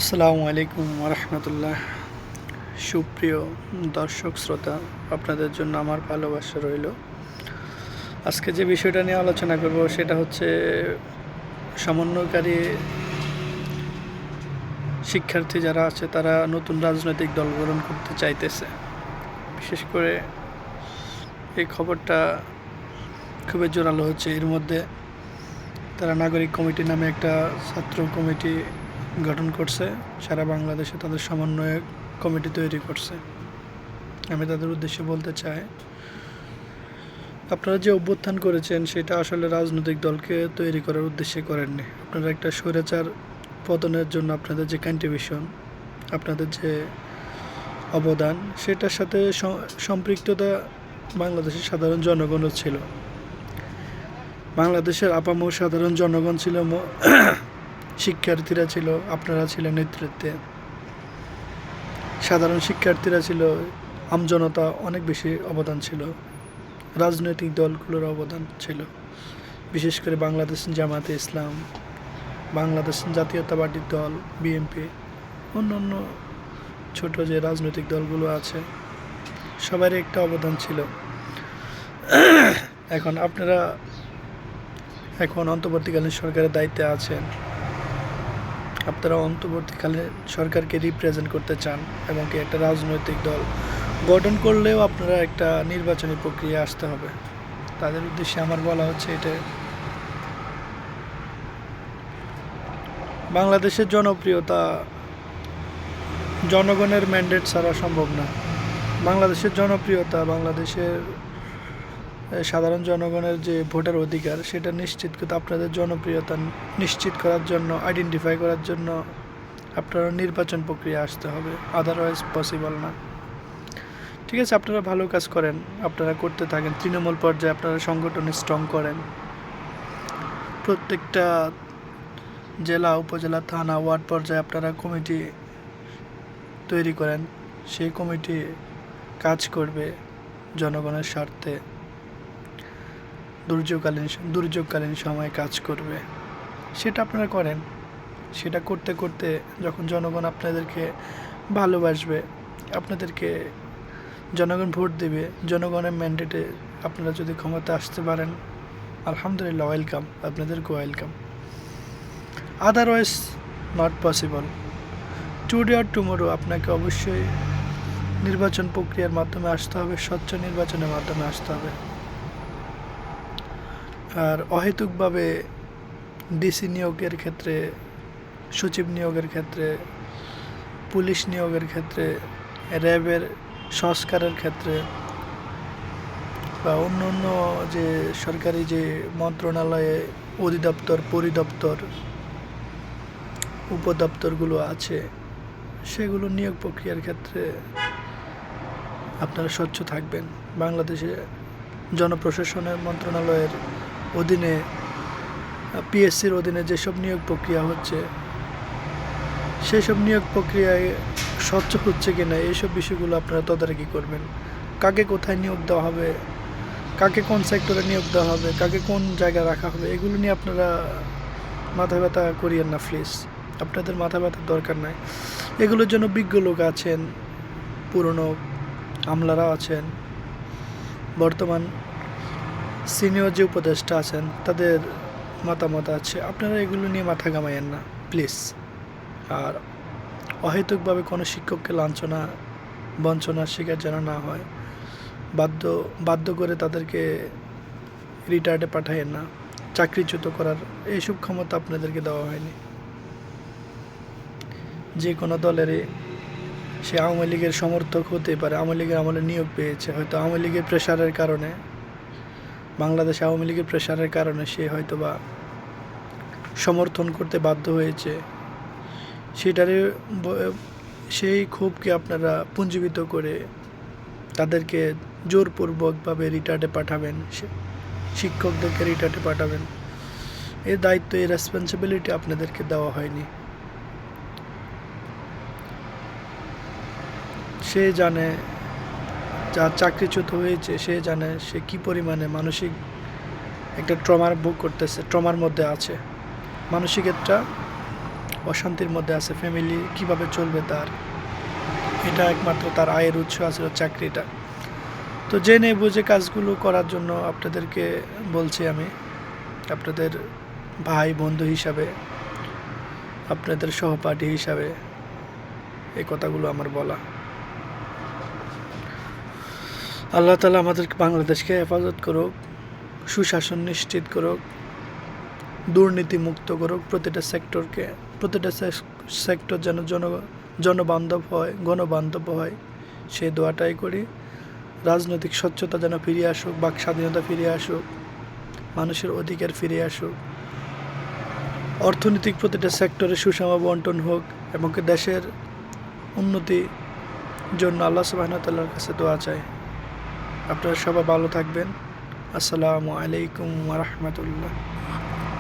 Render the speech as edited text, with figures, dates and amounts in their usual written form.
আসসালামু আলাইকুম রহমতুল্লাহ। সুপ্রিয় দর্শক শ্রোতা, আপনাদের জন্য আমার ভালোবাসা রইল। আজকে যে বিষয়টা নিয়ে আলোচনা করব সেটা হচ্ছে সমন্বয়কারী শিক্ষার্থী যারা আছে তারা নতুন রাজনৈতিক দল গঠন করতে চাইতেছে। বিশেষ করে এই খবরটা খুবই জোরালো হচ্ছে। এর মধ্যে তারা নাগরিক কমিটি নামে একটা ছাত্র কমিটি গঠন করছে, সারা বাংলাদেশে তাদের সমন্বয়ক কমিটি তৈরি করছে। আমি তাদের উদ্দেশ্যে বলতে চাই, আপনারা যে অভ্যুত্থান করেছেন সেটা আসলে রাজনৈতিক দলকে তৈরি করার উদ্দেশ্যে করেননি। আপনারা একটা স্বৈরাচার পতনের জন্য আপনাদের যে কন্ট্রিবিউশন, আপনাদের যে অবদান, সেটার সাথে সম্পৃক্ততা বাংলাদেশের সাধারণ জনগণও ছিল। বাংলাদেশের আপামর সাধারণ জনগণ ছিল, শিক্ষার্থীরা ছিল, আপনারা ছিলেন নেতৃত্বে, সাধারণ শিক্ষার্থীরা ছিল, আমজনতা অনেক বেশি অবদান ছিল, রাজনৈতিক দলগুলোর অবদান ছিল। বিশেষ করে বাংলাদেশ জামায়াতে ইসলাম, বাংলাদেশ জাতীয়তাবাদী দল বিএনপি, অন্যান্য ছোট যে রাজনৈতিক দলগুলো আছে, সবারই একটা অবদান ছিল। আপনারা এখন অন্তর্বর্তীকালীন সরকারের দায়িত্বে আছেন। আপনারা অন্তর্বর্তীকালীন সরকারকে রিপ্রেজেন্ট করতে চান এবং কি একটা রাজনৈতিক দল গঠন করলেও আপনারা একটা নির্বাচনী প্রক্রিয়া আসতে হবে। তাদের উদ্দেশ্যে আমার বলা হচ্ছে, এটা বাংলাদেশের জনপ্রিয়তা জনগণের ম্যান্ডেট ছাড়া সম্ভব না। বাংলাদেশের জনপ্রিয়তা, বাংলাদেশের সাধারণ জনগণের যে ভোটার অধিকার, সেটা নিশ্চিত করতে আপনাদের জনপ্রিয়তা নিশ্চিত করার জন্য, আইডেন্টিফাই করার জন্য আপনারা নির্বাচন প্রক্রিয়া আসতে হবে, আদারওয়াইজ পসিবল না। ঠিক আছে, আপনারা ভালো কাজ করেন, আপনারা করতে থাকেন। তৃণমূল পর্যায়ে আপনারা সংগঠন স্ট্রং করেন, প্রত্যেকটা জেলা, উপজেলা, থানা, ওয়ার্ড পর্যায়ে আপনারা কমিটি তৈরি করেন। সেই কমিটি কাজ করবে জনগণের স্বার্থে, দুর্যোগকালীন সময়ে কাজ করবে। সেটা আপনারা করেন। সেটা করতে করতে যখন জনগণ আপনাদেরকে ভালোবাসবে, আপনাদেরকে জনগণ ভোট দেবে, জনগণের ম্যান্ডেটে আপনারা যদি ক্ষমতা আসতে পারেন, আলহামদুলিল্লাহ, ওয়েলকাম, আপনাদেরকে welcome. Otherwise not possible. Today আর টুমোরো আপনাকে অবশ্যই নির্বাচন প্রক্রিয়ার মাধ্যমে আসতে হবে, স্বচ্ছ নির্বাচনের মাধ্যমে আসতে হবে। আর অহেতুকভাবে ডিসি নিয়োগের ক্ষেত্রে, সচিব নিয়োগের ক্ষেত্রে, পুলিশ নিয়োগের ক্ষেত্রে, র্যাবের সংস্কারের ক্ষেত্রে বা অন্য অন্য যে সরকারি যে মন্ত্রণালয়ে অধিদপ্তর, পরিদপ্তর, উপদপ্তরগুলো আছে, সেগুলো নিয়োগ প্রক্রিয়ার ক্ষেত্রে আপনারা স্বচ্ছ থাকবেন। বাংলাদেশে জনপ্রশাসনের মন্ত্রণালয়ের অধীনে, পিএসসির অধীনে যেসব নিয়োগ প্রক্রিয়া হচ্ছে, সেসব নিয়োগ প্রক্রিয়ায় স্বচ্ছ হচ্ছে কিনা, এইসব বিষয়গুলো আপনারা তদারকি করবেন। কাকে কোথায় নিয়োগ দেওয়া হবে, কাকে কোন সেক্টরে নিয়োগ দেওয়া হবে, কাকে কোন জায়গায় রাখা হবে, এগুলো নিয়ে আপনারা মাথা ব্যথা করিয়েন না প্লিজ। আপনাদের মাথা ব্যথার দরকার নাই। এগুলোর জন্য বিজ্ঞ লোক আছেন, পুরনো আমলারা আছেন, বর্তমান সিনিয়র যে উপদেষ্টা আছেন, তাদের মতামত আছে। আপনারা এগুলো নিয়ে মাথা ঘামাইয়েন না প্লিজ। আর অহেতুকভাবে কোনো শিক্ষককে লাঞ্ছনা, বঞ্চনার শিকার যেন না হয়, বাধ্য করে তাদেরকে রিটায়ার্ডে পাঠাইয়েন না, চাকরিচ্যুত করার এইসব ক্ষমতা আপনাদেরকে দেওয়া হয়নি। যে কোনো দলেরই, সে আওয়ামী লীগের সমর্থক হতে পারে, আওয়ামী লীগের আমলে নিয়োগ পেয়েছে, হয়তো আওয়ামী লীগের প্রেশারের কারণে, বাংলাদেশে আওয়ামী লীগের প্রেশারের কারণে সে হয়তো বা সমর্থন করতে বাধ্য হয়েছে। সেই ক্ষোভকে আপনারা পুঞ্জীবিত করে তাদেরকে জোরপূর্বকভাবে রিটায়ার্ডে পাঠাবেন, শিক্ষকদেরকে রিটায়ার্ডে পাঠাবেন। এই দায়িত্ব, এই রেসপন্সিবিলিটি আপনাদেরকে দেওয়া হয়নি। সে জানে, যার চাকরিচ্যুত হয়েছে, সে জানে সে কি পরিমাণে মানসিক একটা ট্রমার ভোগ করতেছে, ট্রমার মধ্যে আছে, মানসিক একটা অশান্তির মধ্যে আছে, ফ্যামিলি কিভাবে চলবে তার, এটা একমাত্র তার আয়ের উৎস আছে চাকরিটা। তো জেনে বুঝে কাজগুলো করার জন্য আপনাদেরকে বলছি আমি, আপনাদের ভাই বন্ধু হিসাবে, আপনাদের সহপাঠী হিসাবে এই কথাগুলো আমার বলা। আল্লাহ তাআলা আমাদের বাংলাদেশকে হেফাজত করুক, সুশাসন নিশ্চিত করুক, দুর্নীতি মুক্ত করুক, প্রতিটা সেক্টর যেন জনবান্ধব হয়, গণবান্ধব হয়, সেই দোয়াটাই করি। রাজনৈতিক স্বচ্ছতা যেন ফিরে আসুক, বাক স্বাধীনতা ফিরে আসুক, মানুষের অধিকার ফিরে আসুক, অর্থনৈতিক প্রতিটা সেক্টরে সুষম বন্টন হোক এবং দেশের উন্নতির জন্য আল্লাহ সুবহানাহু ওয়া তাআলার কাছে দোয়া চাই। আপনারা সবাই ভালো থাকবেন। আসসালামু আলাইকুম ওয়া রাহমাতুল্লাহ।